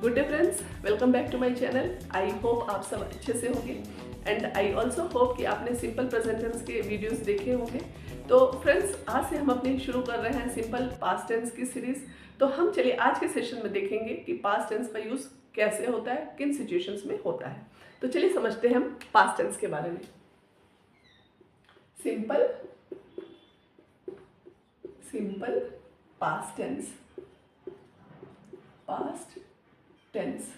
Good day friends, welcome back to my channel. I hope आप सब अच्छे से होंगे एंड आई ऑल्सो होप कि आपने सिंपल प्रेजेंट टेंस के वीडियोस देखे होंगे। तो फ्रेंड्स, आज से हम अपनी शुरू कर रहे हैं सिंपल पास्ट टेंस की सीरीज। तो हम चलिए आज के सेशन में देखेंगे कि पास्ट टेंस का यूज कैसे होता है, किन सिचुएशंस में होता है। तो चलिए समझते हैं हम पास्ट टेंस के बारे में। Simple simple past tense, past tense.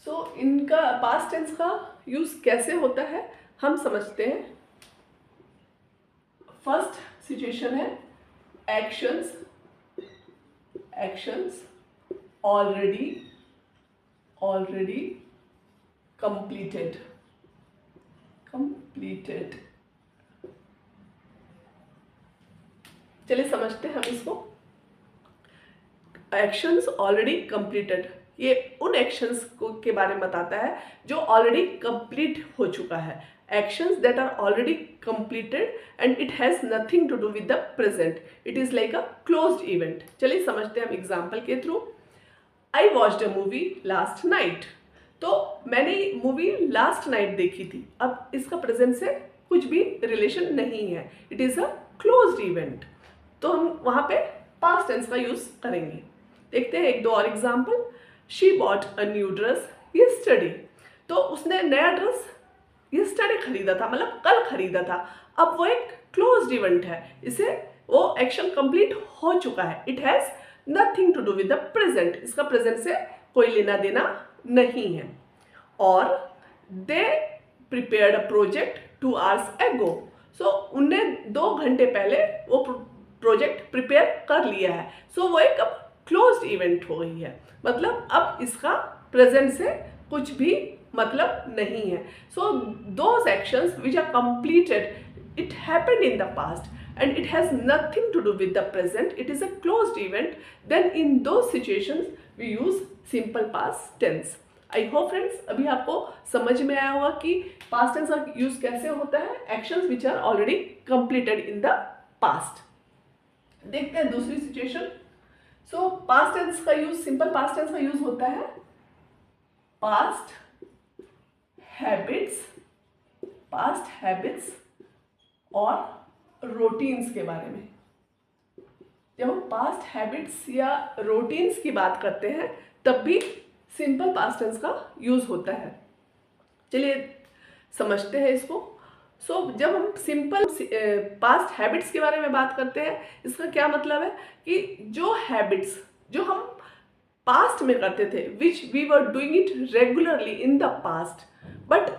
So इनका पास्ट टेंस का यूज कैसे होता है हम समझते हैं। फर्स्ट सिचुएशन है actions actions already already completed completed. चलिए समझते हैं हम इसको। एक्शंस ऑलरेडी कंप्लीटेड, ये उन एक्शंस को के बारे में बताता है जो ऑलरेडी कंप्लीट हो चुका है। Actions that are already completed and it has nothing to do with the present, it is like a closed event. चलिए समझते हैं हम एग्जांपल के through. I watched a movie last night. तो मैंने मूवी लास्ट नाइट देखी थी। अब इसका प्रेजेंट से कुछ भी रिलेशन नहीं है, it is a closed event. तो हम वहां पे पास्ट टेंस का यूज करेंगे। देखते हैं एक दो और example. She bought a new dress yesterday. तो उसने नया ड्रेस यस्टरडे खरीदा था, मतलब कल खरीदा था। अब वो एक क्लोज्ड इवेंट है, इसे वो एक्शन कंप्लीट हो चुका है। It has nothing to do with the present, इसका प्रेजेंट से कोई लेना देना नहीं है। और they prepared a project 2 hours ago। So उनने 2 घंटे पहले वो प्रोजेक्ट प्रिपेयर कर लिया है। सो वो एक अब क्लोज्ड इवेंट हो गई है, मतलब अब इसका प्रेजेंट से कुछ भी मतलब नहीं है। So those actions which are completed, it happened in the past and it has nothing to do with the present, it is a closed event, then in those situations we use simple past tense। I hope friends अभी आपको समझ में आया होगा कि past tense का use कैसे होता है। Actions which are already completed in the past. देखते हैं दूसरी सिचुएशन। सो पास्ट टेंस का यूज, सिंपल पास्ट टेंस का यूज होता है पास्ट हैबिट्स और रूटीन्स के बारे में। जब हम पास्ट हैबिट्स या रूटीन्स की बात करते हैं तब भी सिंपल पास्ट टेंस का यूज होता है। चलिए समझते हैं इसको। सो जब हम सिंपल पास्ट हैबिट्स के बारे में बात करते हैं, इसका क्या मतलब है कि जो हैबिट्स जो हम पास्ट में करते थे, which we were doing it regularly in the past, but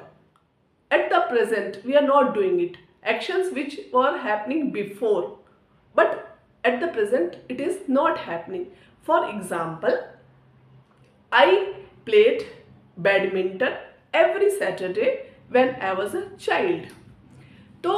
at the present we are not doing it, actions which were happening before but at the present it is not happening. For example, I played badminton every Saturday when I was a child। तो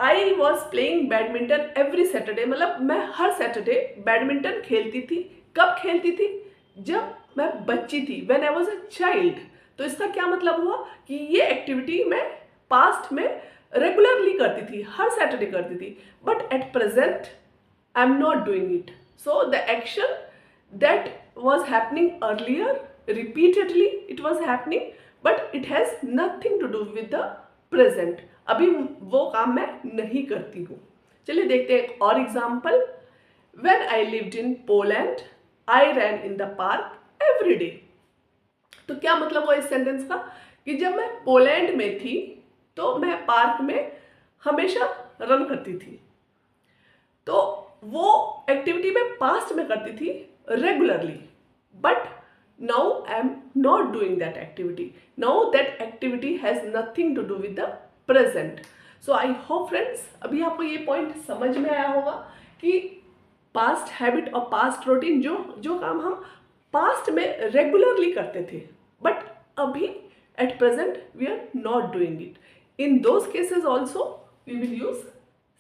I was playing badminton every Saturday, मतलब मैं हर Saturday badminton खेलती थी। कब खेलती थी? जब मैं बच्ची थी, when I was a child. तो इसका क्या मतलब हुआ कि ये एक्टिविटी मैं पास्ट में रेगुलरली करती थी, हर सैटरडे करती थी, but at present I am not doing it. So the action that was happening earlier, repeatedly it was happening, but it has nothing to do with the present. अभी वो काम मैं नहीं करती हूँ। चलिए देखते हैं एक और example. When I lived in Poland I ran in the park every day. तो क्या मतलब हुआ इस सेंटेंस का कि जब मैं पोलैंड में थी तो मैं पार्क में हमेशा रन करती थी। तो वो एक्टिविटी मैं पास्ट में करती थी regularly, but now I am not doing that activity. Now that activity has nothing to do with the present. So I hope friends अभी आपको ये पॉइंट समझ में आया होगा कि पास्ट हैबिट और पास्ट रूटीन, जो काम हम पास्ट में रेगुलरली करते थे बट अभी at present we are not doing it, in those cases also we will use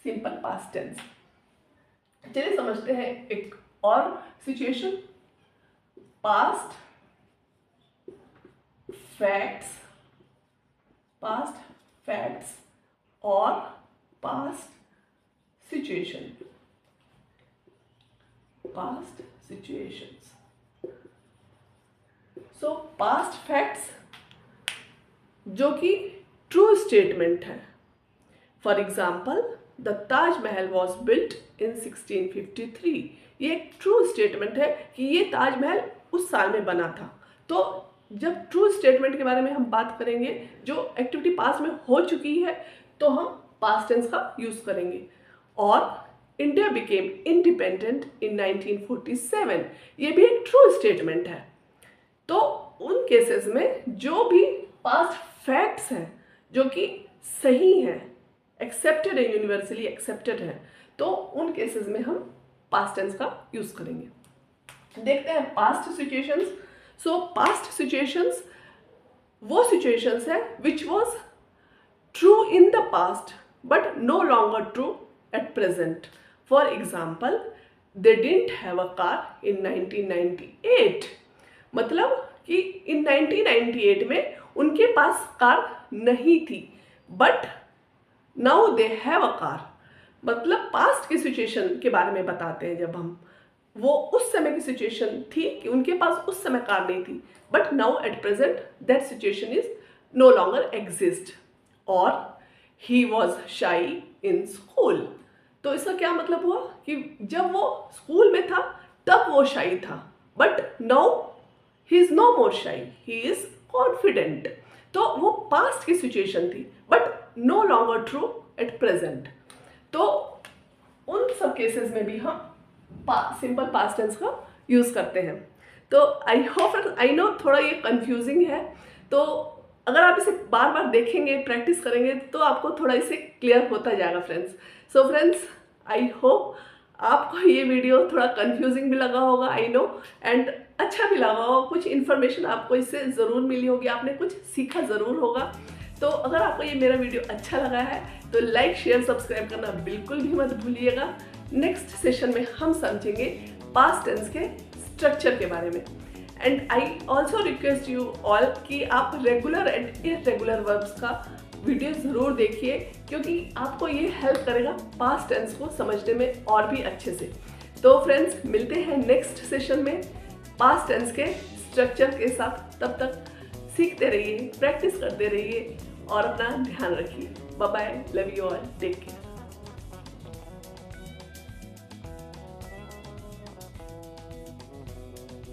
simple past tense. चलिए समझते हैं एक और सिचुएशन। पास्ट फैक्ट्स और past situation. past situations. So past facts जो कि ट्रू स्टेटमेंट है. For example, the Taj Mahal was built in 1653. ये एक ट्रू स्टेटमेंट है कि ये ताजमहल उस साल में बना था. तो जब ट्रू स्टेटमेंट के बारे में हम बात करेंगे, जो एक्टिविटी पास्ट में हो चुकी है, तो हम पास्ट टेंस का यूज करेंगे. और इंडिया बिकेम इंडिपेंडेंट इन 1947. ये भी एक ट्रू स्टेटमेंट है. तो उन केसेस में जो भी पास्ट फैक्ट्स हैं जो कि सही हैं, एक्सेप्टेड है, यूनिवर्सली एक्सेप्टेड है, तो उन केसेस में हम पास्ट टेंस का यूज करेंगे. देखते हैं past situations. So past situations वो सिचुएशंस है which was true in the past but no longer true at present. For example, they didn't have a car in 1998. मतलब कि इन 1998 में उनके पास कार नहीं थी, but now they have a car. मतलब past की सिचुएशन के बारे में बताते हैं जब हम, वो उस समय की सिचुएशन थी कि उनके पास उस समय कार नहीं थी, but now at present that situation is no longer exist. और ही वॉज शाई इन स्कूल. तो इसका क्या मतलब हुआ कि जब वो स्कूल में था तब वो शाई था, but now he is no more shy, he is confident. तो वो पास्ट की सिचुएशन थी, but no longer true at present. तो उन सब केसेस में भी हम सिंपल पास्ट टेंस का यूज करते हैं. तो आई होप, आई नो थोड़ा ये कंफ्यूजिंग है, तो अगर आप इसे बार बार देखेंगे, प्रैक्टिस करेंगे, तो आपको थोड़ा इसे क्लियर होता जाएगा friends. So friends, I hope आपको ये वीडियो थोड़ा कंफ्यूजिंग भी लगा होगा, आई नो, एंड अच्छा भी लगा होगा. कुछ इन्फॉर्मेशन आपको इससे ज़रूर मिली होगी, आपने कुछ सीखा ज़रूर होगा. तो अगर आपको ये मेरा वीडियो अच्छा लगा है तो लाइक, शेयर, सब्सक्राइब करना बिल्कुल भी मत भूलिएगा. नेक्स्ट सेशन में हम समझेंगे पास्ट टेंस के स्ट्रक्चर के बारे में. And I also request you all कि आप रेगुलर एंड इरेगुलर वर्ब्स का वीडियो ज़रूर देखिए, क्योंकि आपको ये हेल्प करेगा पास्ट टेंस को समझने में और भी अच्छे से. तो फ्रेंड्स, मिलते हैं नेक्स्ट सेशन में पास्ट टेंस के स्ट्रक्चर के साथ. तब तक सीखते रहिए, प्रैक्टिस करते रहिए और अपना ध्यान रखिए. Bye bye, love you all, take care.